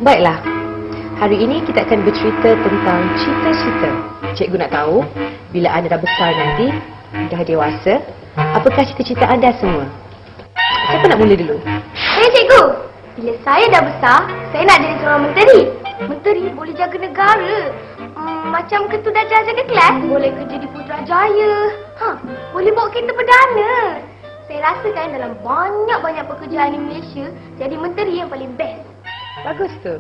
Baiklah, hari ini kita akan bercerita tentang cita-cita. Cikgu nak tahu, bila anda dah besar nanti, dah dewasa, apakah cita-cita anda semua? Siapa nak mula dulu? Saya cikgu. Bila saya dah besar, saya nak jadi seorang menteri. Menteri boleh jaga negara. Macam ketua darjah jaga kelas, boleh kerja di Putrajaya. Boleh bawa kereta perdana. Saya rasa kan dalam banyak-banyak pekerjaan di Malaysia, jadi menteri yang paling best. Bagus tu.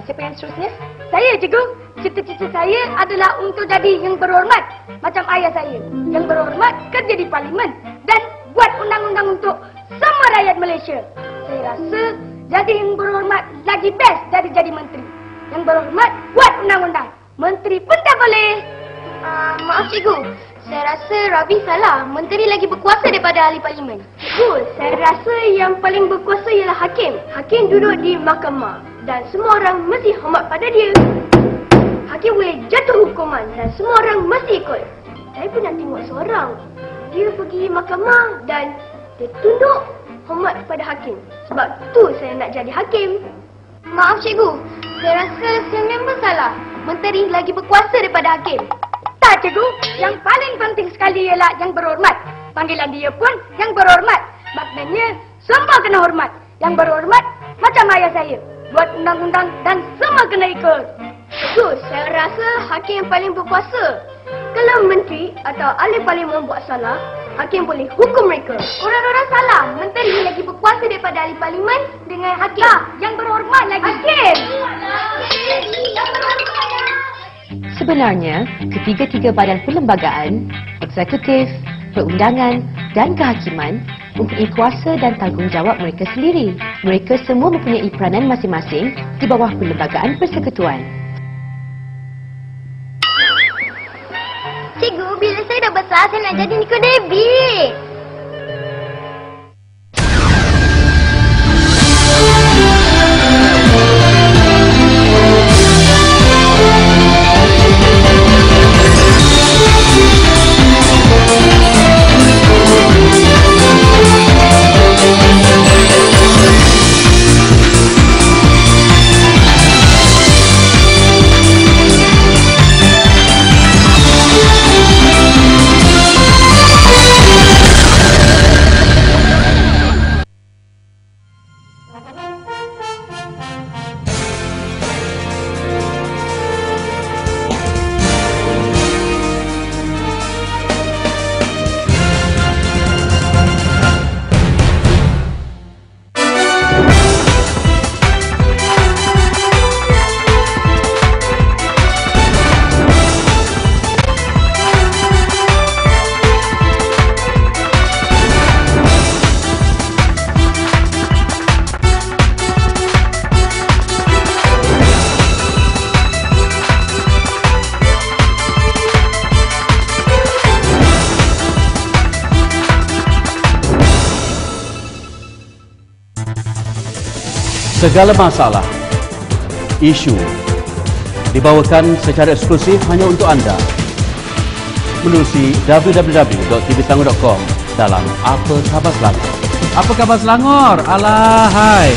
Siapa yang seterusnya? Saya cikgu. Cita-cita saya adalah untuk jadi yang berhormat. Macam ayah saya. Yang berhormat kerja di parlimen. Dan buat undang-undang untuk semua rakyat Malaysia. Saya rasa jadi yang berhormat lagi best dari jadi menteri. Yang berhormat buat undang-undang. Menteri pun tak boleh. Maaf cikgu. Saya rasa Rabi salah. Menteri lagi berkuasa daripada ahli parlimen. Cikgu, saya rasa yang paling berkuasa ialah hakim. Hakim duduk di mahkamah. Dan semua orang mesti hormat pada dia. Hakim boleh jatuh hukuman dan semua orang mesti ikut. Saya pernah tengok seorang. Dia pergi mahkamah dan dia tunduk hormat kepada hakim. Sebab tu saya nak jadi hakim. Maaf cikgu, saya rasa saya memang salah. Menteri lagi berkuasa daripada hakim. Tak cikgu, yang paling penting sekali ialah yang berhormat. Panggilan dia pun yang berhormat. Maknanya semua kena hormat. Yang berhormat macam ayah saya. Buat undang-undang dan semua kena ikut. Cikgu, saya rasa hakim yang paling berkuasa. Kalau menteri atau ahli parlimen buat salah, hakim boleh hukum mereka. Orang-orang salah, menteri lagi berkuasa daripada ahli parlimen dengan hakim. Yang berhormat lagi. Hakim! Yang berhormat. Sebenarnya, ketiga-tiga badan perlembagaan, eksekutif, perundangan dan kehakiman mempunyai kuasa dan tanggungjawab mereka sendiri. Mereka semua mempunyai peranan masing-masing di bawah perlembagaan persekutuan. Cikgu, bila saya dah besar, saya nak jadi Niko Devi. Segala masalah, isu dibawakan secara eksklusif hanya untuk anda menerusi www.tvselangor.com dalam Apa Khabar Selangor. Apa khabar Selangor? Alah, hai.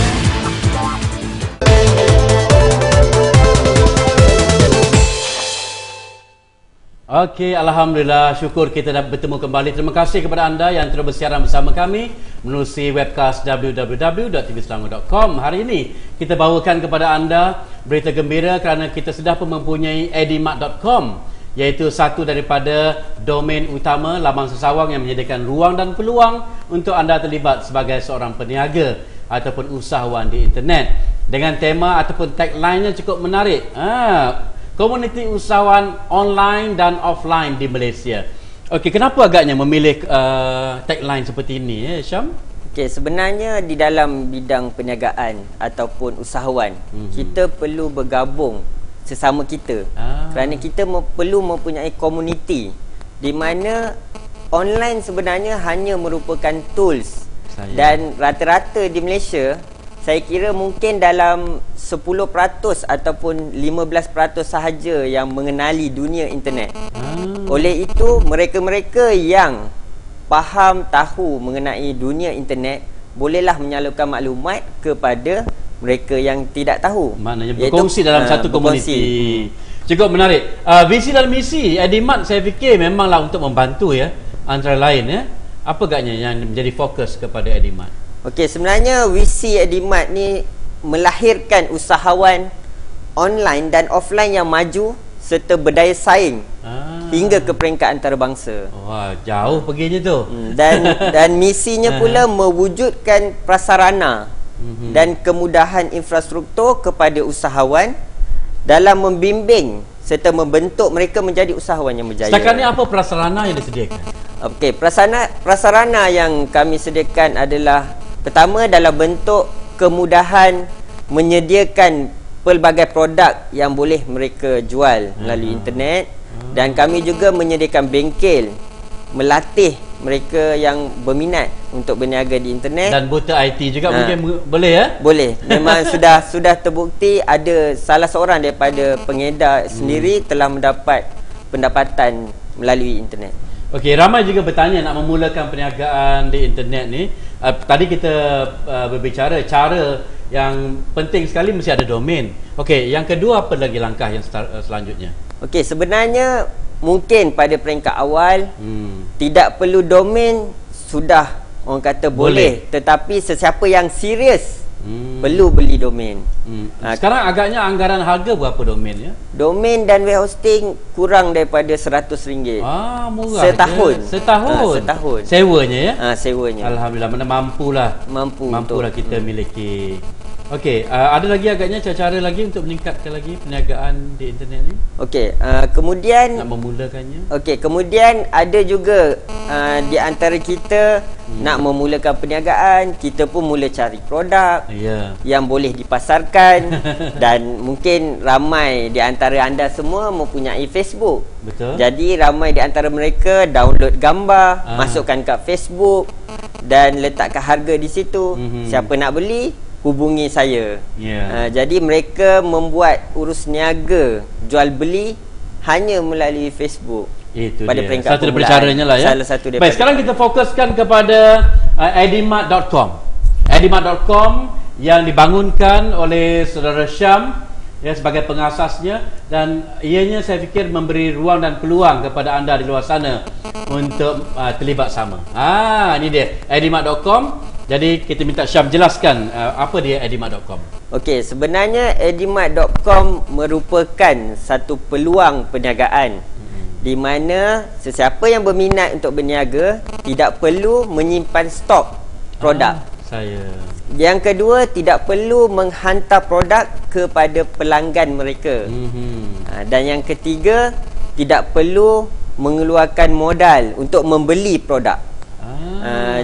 Okey, alhamdulillah, syukur kita dah bertemu kembali. Terima kasih kepada anda yang terus bersiaran bersama kami menerusi webcast www.tvselangor.com. Hari ini kita bawakan kepada anda berita gembira kerana kita sudah pun mempunyai edimat.com, iaitu satu daripada domain utama laman sesawang yang menyediakan ruang dan peluang untuk anda terlibat sebagai seorang peniaga ataupun usahawan di internet dengan tema ataupun tagline yang cukup menarik. Komuniti usahawan online dan offline di Malaysia. Okey, kenapa agaknya memilih tagline seperti ini, Syam? Okey, sebenarnya di dalam bidang perniagaan ataupun usahawan, kita perlu bergabung sesama kita. Kerana kita perlu mempunyai komuniti di mana online sebenarnya hanya merupakan tools. Dan rata-rata di Malaysia, saya kira mungkin dalam 10% ataupun 15% sahaja yang mengenali dunia internet. Oleh itu, mereka-mereka yang faham, tahu mengenai dunia internet bolehlah menyalurkan maklumat kepada mereka yang tidak tahu. Maknanya berkongsi dalam satu komuniti. Cukup menarik. Visi dan misi Edimat saya fikir memanglah untuk membantu ya, antara lain ya. Apa agaknya yang menjadi fokus kepada Edimat? Okey, sebenarnya visi Edimat ni melahirkan usahawan online dan offline yang maju serta berdaya saing hingga ke peringkat antarabangsa. Wah, jauh perginya tu. Dan misinya pula mewujudkan prasarana dan kemudahan infrastruktur kepada usahawan dalam membimbing serta membentuk mereka menjadi usahawan yang berjaya. Setakat ni apa prasarana yang disediakan? Okey, prasarana yang kami sediakan adalah pertama dalam bentuk kemudahan menyediakan pelbagai produk yang boleh mereka jual melalui internet, dan kami juga menyediakan bengkel melatih mereka yang berminat untuk berniaga di internet. Dan buta IT juga mungkin boleh ya? Boleh. Memang sudah terbukti ada salah seorang daripada pengedar sendiri telah mendapat pendapatan melalui internet. Okey, ramai juga bertanya nak memulakan perniagaan di internet ni. Tadi kita berbicara cara yang penting sekali mesti ada domain. Okey, yang kedua apa lagi langkah yang selanjutnya? Okey, sebenarnya mungkin pada peringkat awal tidak perlu domain, sudah orang kata boleh. Tetapi sesiapa yang serius perlu beli domain. Sekarang agaknya anggaran harga berapa domain ya? Domain dan web hosting kurang daripada RM100. Murah. Setahun. Setahun. Sewanya ya? Sewanya. Alhamdulillah, mana mampulah kita miliki. Okey, ada lagi agaknya cara-cara lagi untuk meningkatkan lagi perniagaan di internet ni? Okey, kemudian nak memulakannya. Okey, kemudian ada juga di antara kita nak memulakan perniagaan, kita pun mula cari produk yang boleh dipasarkan dan mungkin ramai di antara anda semua mempunyai Facebook. Betul. Jadi ramai di antara mereka download gambar, masukkan kat Facebook dan letakkan harga di situ. Siapa nak beli, hubungi saya. Jadi mereka membuat urus niaga jual beli hanya melalui Facebook. Itu pada dia satu daripada caranya lah ya. Salah satu daripada. Baik, sekarang kita fokuskan kepada edimat.com. Edimat.com yang dibangunkan oleh saudara Syam ya, sebagai pengasasnya, dan ianya saya fikir memberi ruang dan peluang kepada anda di luar sana untuk terlibat sama. Ini dia edimat.com. Jadi kita minta Syam jelaskan apa dia edimat.com. Okey, sebenarnya edimat.com merupakan satu peluang perniagaan di mana sesiapa yang berminat untuk berniaga tidak perlu menyimpan stok produk. Yang kedua, tidak perlu menghantar produk kepada pelanggan mereka. Dan yang ketiga, tidak perlu mengeluarkan modal untuk membeli produk.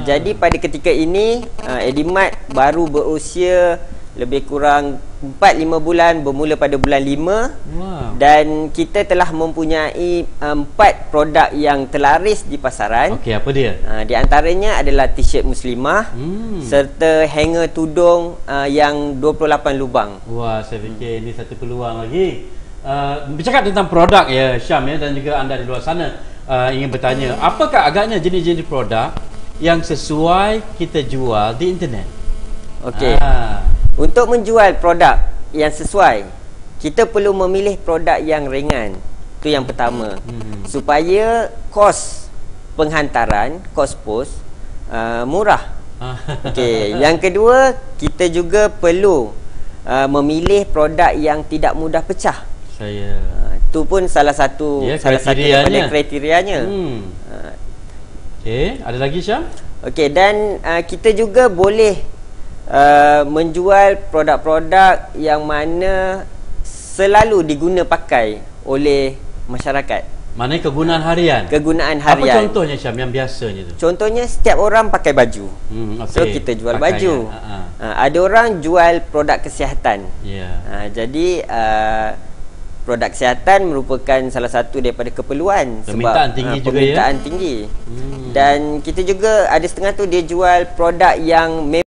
Jadi pada ketika ini Edimat baru berusia lebih kurang 4-5 bulan, bermula pada bulan 5. Dan kita telah mempunyai 4 produk yang terlaris di pasaran. Okey, apa dia? Di antaranya adalah t-shirt muslimah serta hanger tudung yang 28 lubang. Wah, saya fikir ini satu peluang lagi. Bercakap tentang produk ya Syam ya, dan juga anda di luar sana ingin bertanya, apakah agaknya jenis-jenis produk yang sesuai kita jual di internet? Okey. Untuk menjual produk yang sesuai, kita perlu memilih produk yang ringan. Itu yang pertama. Supaya kos penghantaran, kos pos murah. Okey, yang kedua, kita juga perlu memilih produk yang tidak mudah pecah. Itu pun salah satu daripada kriterianya. Okey, ada lagi Syam? Okey, dan kita juga boleh menjual produk-produk yang mana selalu diguna pakai oleh masyarakat. Maknanya kegunaan harian. Kegunaan harian. Apa contohnya Syam yang biasanya tu? Contohnya setiap orang pakai baju. So kita jual baju. Ada orang jual produk kesihatan. Jadi produk kesihatan merupakan salah satu daripada keperluan. Permintaan tinggi juga ya. Permintaan tinggi. Dan kita juga ada setengah tu dia jual produk yang